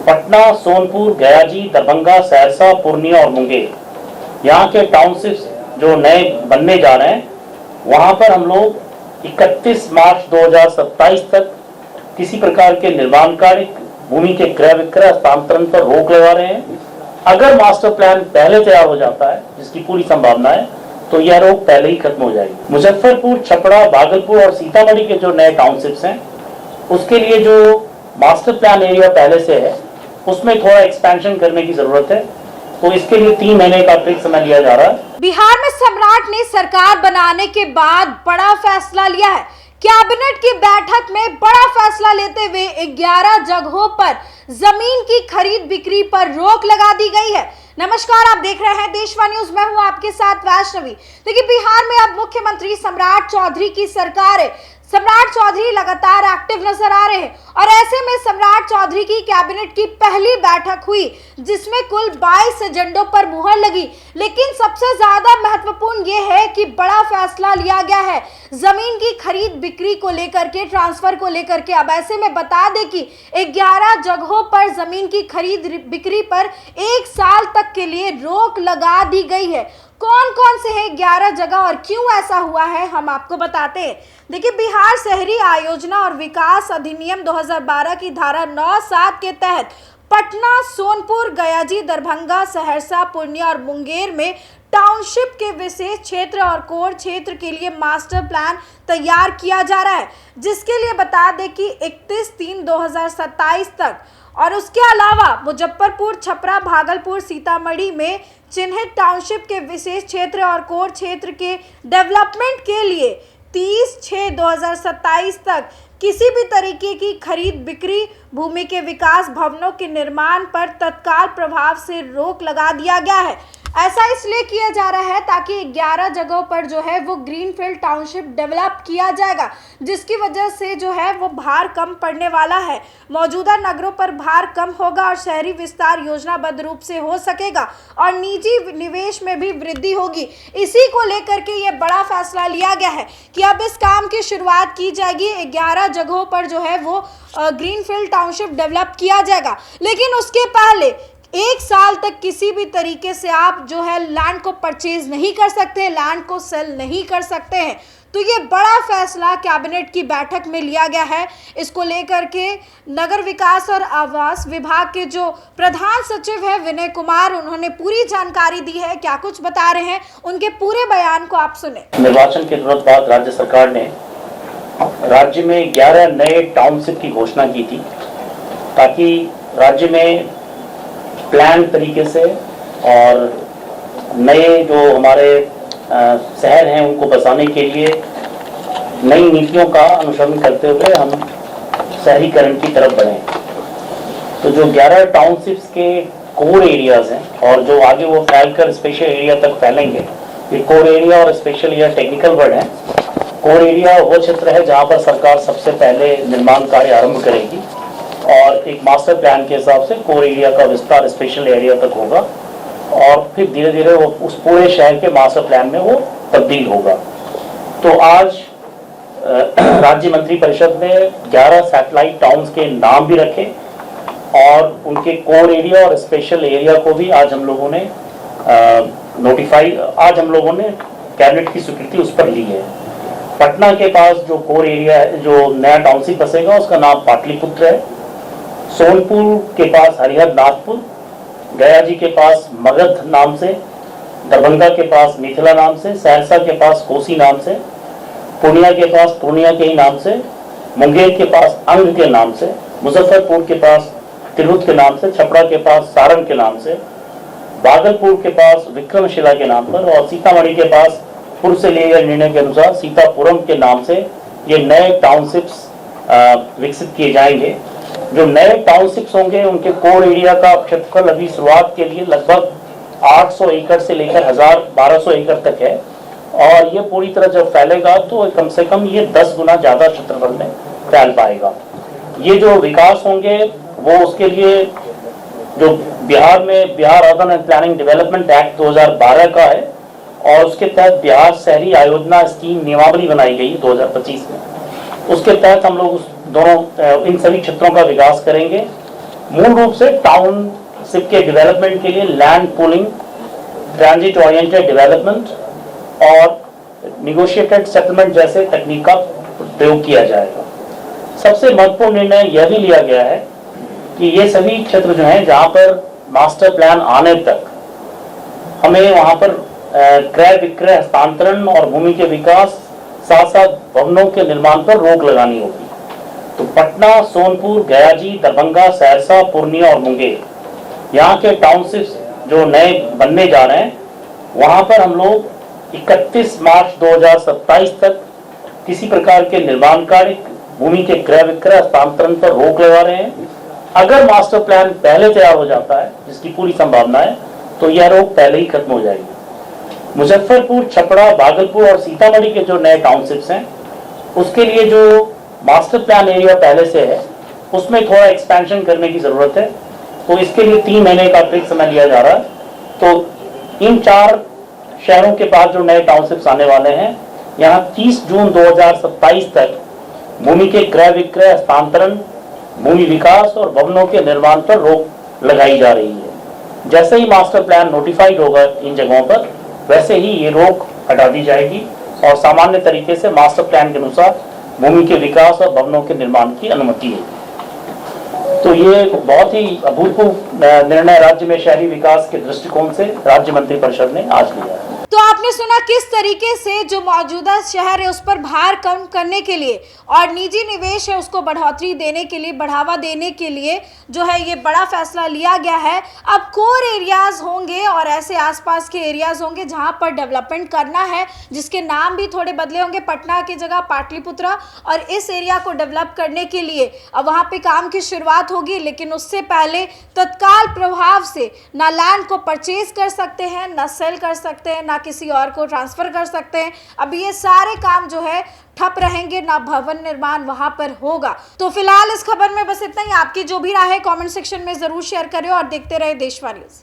पटना, सोनपुर, गयाजी, दरभंगा, सहरसा, पूर्णिया और मुंगेर, यहाँ के टाउनशिप्स जो नए बनने जा रहे हैं, वहाँ पर हम लोग 31 मार्च 2027 तक किसी प्रकार के निर्माण कार्य, भूमि के क्रय विक्रय, हस्तांतरण पर रोक लगा रहे हैं। अगर मास्टर प्लान पहले तैयार हो जाता है, जिसकी पूरी संभावना है, तो यह रोक पहले ही खत्म हो जाएगी। मुजफ्फरपुर, छपरा, भागलपुर और सीतामढ़ी के जो नए टाउनशिप्स हैं, उसके लिए जो मास्टर प्लान एरिया पहले से है, उसमें थोड़ा एक्सपेंशन करने की जरूरत है। तो इसके लिए 3 महीने का अतिरिक्त समय लिया जा रहा है। बिहार में सम्राट ने सरकार बनाने के बाद बड़ा फैसला लिया है। कैबिनेट की बैठक में बड़ा फैसला लेते हुए 11 जगहों पर जमीन की खरीद बिक्री पर रोक लगा दी गई है। नमस्कार, आप देख रहे हैं देशवा न्यूज, मैं हूं आपके साथ वैष्णवी। देखिए, बिहार में अब मुख्यमंत्री सम्राट चौधरी की सरकार है। सम्राट चौधरी लगातार एक्टिव नजर आ रहे हैं और ऐसे में सम्राट चौधरी की कैबिनेट की पहली बैठक हुई, जिसमें कुल 22 एजेंडों पर मुहर लगी। लेकिन सबसे ज्यादा महत्वपूर्ण यह है कि बड़ा फैसला लिया गया है जमीन की खरीद बिक्री को लेकर के, ट्रांसफर को लेकर के। अब ऐसे में बता दें कि 11 जगहों पर जमीन की खरीद बिक्री पर 1 साल तक के लिए रोक लगा दी गई है। कौन कौन से हैं 11 जगह और क्यों ऐसा हुआ है, हम आपको बताते हैं। देखिए, बिहार शहरी आयोजना और विकास अधिनियम 2012 की धारा 9(7) के तहत पटना, सोनपुर, गयाजी, दरभंगा, सहरसा, पूर्णिया और मुंगेर में टाउनशिप के विशेष क्षेत्र और कोर क्षेत्र के लिए मास्टर प्लान तैयार किया जा रहा है, जिसके लिए बता दें कि 31/3/2027 तक। और उसके अलावा मुजफ्फरपुर, छपरा, भागलपुर, सीतामढ़ी में चिन्हित टाउनशिप के विशेष क्षेत्र और कोर क्षेत्र के डेवलपमेंट के लिए 30/6/2027 तक किसी भी तरीके की खरीद बिक्री, भूमि के विकास, भवनों के निर्माण पर तत्काल प्रभाव से रोक लगा दिया गया है। ऐसा इसलिए किया जा रहा है ताकि 11 जगहों पर जो है वो ग्रीनफील्ड टाउनशिप डेवलप किया जाएगा, जिसकी वजह से जो है वो भार कम पड़ने वाला है। मौजूदा नगरों पर भार कम होगा और शहरी विस्तार योजनाबद्ध रूप से हो सकेगा और निजी निवेश में भी वृद्धि होगी। इसी को लेकर के ये बड़ा फैसला लिया गया है कि अब इस काम की शुरुआत की जाएगी। 11 जगहों पर जो है वो ग्रीनफील्ड टाउनशिप डेवलप किया जाएगा। लेकिन उसके पहले 1 साल तक किसी भी तरीके से आप जो है लैंड को परचेज नहीं कर सकते, लैंड को सेल नहीं कर सकते हैं। तो ये बड़ा फैसला कैबिनेट की बैठक में लिया गया है। इसको लेकर के नगर विकास और आवास विभाग के जो प्रधान सचिव है विनय कुमार, उन्होंने पूरी जानकारी दी है। क्या कुछ बता रहे हैं, उनके पूरे बयान को आप सुने। निर्वाचन के तुरंत बाद राज्य सरकार ने राज्य में 11 नए टाउनशिप की घोषणा की थी, ताकि राज्य में प्लान तरीके से और नए जो हमारे शहर हैं उनको बसाने के लिए नई नीतियों का अनुसरण करते हुए हम शहरीकरण की तरफ बढ़े। तो जो 11 टाउनशिप्स के कोर एरियाज हैं और जो आगे वो फैलकर स्पेशल एरिया तक फैलेंगे, ये कोर एरिया और स्पेशल एरिया टेक्निकल वर्ड है। कोर एरिया वो क्षेत्र है जहाँ पर सरकार सबसे पहले निर्माण कार्य आरंभ करेगी और एक मास्टर प्लान के हिसाब से कोर एरिया का विस्तार स्पेशल एरिया तक होगा और फिर धीरे धीरे वो उस पूरे शहर के मास्टर प्लान में वो तब्दील होगा। तो आज राज्य मंत्री परिषद ने 11 सैटेलाइट टाउन्स के नाम भी रखे और उनके कोर एरिया और स्पेशल एरिया को भी आज हम लोगों ने आज हम लोगों ने कैबिनेट की स्वीकृति उस पर ली है। पटना के पास जो कोर एरिया है, जो नया टाउनशिप बसेगा, उसका नाम पाटलिपुत्र है। सोनपुर के पास हरिहर नाथपुर, गयाजी के पास मगध नाम से, दरभंगा के पास मिथिला नाम से, सहरसा के पास कोसी नाम से, पूर्णिया के पास पूर्णिया के ही नाम से, मुंगेर के पास अंग के नाम से, मुजफ्फरपुर के पास तिरहुत के नाम से, छपरा के पास सारण के नाम से, भागलपुर के पास विक्रमशिला के नाम पर और सीतामढ़ी के पास पूर्व से लिए गए निर्णय के अनुसार सीतापुरम के नाम से ये नए टाउनशिप्स विकसित किए जाएंगे। जो नए टाउनशिप्स होंगे उनके कोर एरिया का क्षेत्रफल अभी शुरुआत के लिए लगभग 800 एकड़ से लेकर 1200 एकड़ तक है और ये पूरी तरह जब फैलेगा तो कम से कम ये 10 गुना ज्यादा क्षेत्रफल में फैल पाएगा। ये जो विकास होंगे वो उसके लिए जो बिहार में Bihar urban and planning development act 2012 का है और उसके तहत बिहार शहरी आयोजना स्कीम नियमावली बनाई गई 2025 में। उसके तहत हम लोग इन सभी क्षेत्रों का विकास करेंगे मूल रूप से टाउनशिप के डेवलपमेंट के लिए land pooling, transit oriented development और निगोशिएटेड सेटलमेंट जैसे तकनीक का प्रयोग किया जाएगा। सबसे महत्वपूर्ण निर्णय यह भी लिया गया है कि ये सभी क्षेत्र जो हैं जहां पर मास्टर प्लान आने तक हमें वहां पर क्रय विक्रय, हस्तांतरण और भूमि के विकास साथ साथ भवनों के निर्माण पर रोक लगानी होगी। तो पटना, सोनपुर, गयाजी, दरभंगा, सहरसा, पूर्णिया और मुंगेर यहाँ के टाउनशिप्स जो नए बनने जा रहे हैं, वहां पर हम लोग 31 मार्च 2027 तक किसी प्रकार के निर्माण कार्य, भूमि के क्रय विक्रय, हस्तांतरण पर रोक लगा रहे हैं। अगर मास्टर प्लान पहले तैयार हो जाता है, जिसकी पूरी संभावना है, तो यह रोक पहले ही खत्म हो जाएगी। मुजफ्फरपुर, छपरा, भागलपुर और सीतामढ़ी के जो नए टाउनशिप्स हैं, उसके लिए जो मास्टर प्लान एरिया पहले से है उसमें थोड़ा एक्सपेंशन करने की जरूरत है। तो इसके लिए 3 महीने का अतिरिक्त समय लिया जा रहा है। तो इन 4 शहरों के पास जो नए टाउनशिप्स आने वाले हैं, यहाँ 30 जून 2027 तक भूमि के क्रय विक्रय, हस्तांतरण, भूमि विकास और भवनों के निर्माण पर रोक लगाई जा रही है। जैसे ही मास्टर प्लान नोटिफाइड होगा इन जगहों पर, वैसे ही ये रोक हटा दी जाएगी और सामान्य तरीके से मास्टर प्लान के अनुसार भूमि के विकास और भवनों के निर्माण की अनुमति होगी। तो ये बहुत ही अभूतपूर्व निर्णय राज्य में शहरी विकास के दृष्टिकोण से राज्य मंत्रिपरिषद ने आज लिया है। तो आपने सुना किस तरीके से जो मौजूदा शहर है उस पर भार कम करने के लिए और निजी निवेश है उसको बढ़ोतरी देने के लिए, बढ़ावा देने के लिए जो है ये बड़ा फैसला लिया गया है। अब कोर एरियाज होंगे और ऐसे आसपास के एरियाज होंगे जहां पर डेवलपमेंट करना है, जिसके नाम भी थोड़े बदले होंगे, पटना की जगह पाटलिपुत्रा। और इस एरिया को डेवलप करने के लिए अब वहां पे काम की शुरुआत होगी, लेकिन उससे पहले तत्काल प्रभाव से ना लैंड को परचेज कर सकते हैं, ना सेल कर सकते हैं, ना किसी और को ट्रांसफर कर सकते हैं। अब ये सारे काम जो है ठप रहेंगे, ना भवन निर्माण वहां पर होगा। तो फिलहाल इस खबर में बस इतना ही। आपकी जो भी राय है कमेंट सेक्शन में जरूर शेयर करें और देखते रहे देशवार न्यूज़।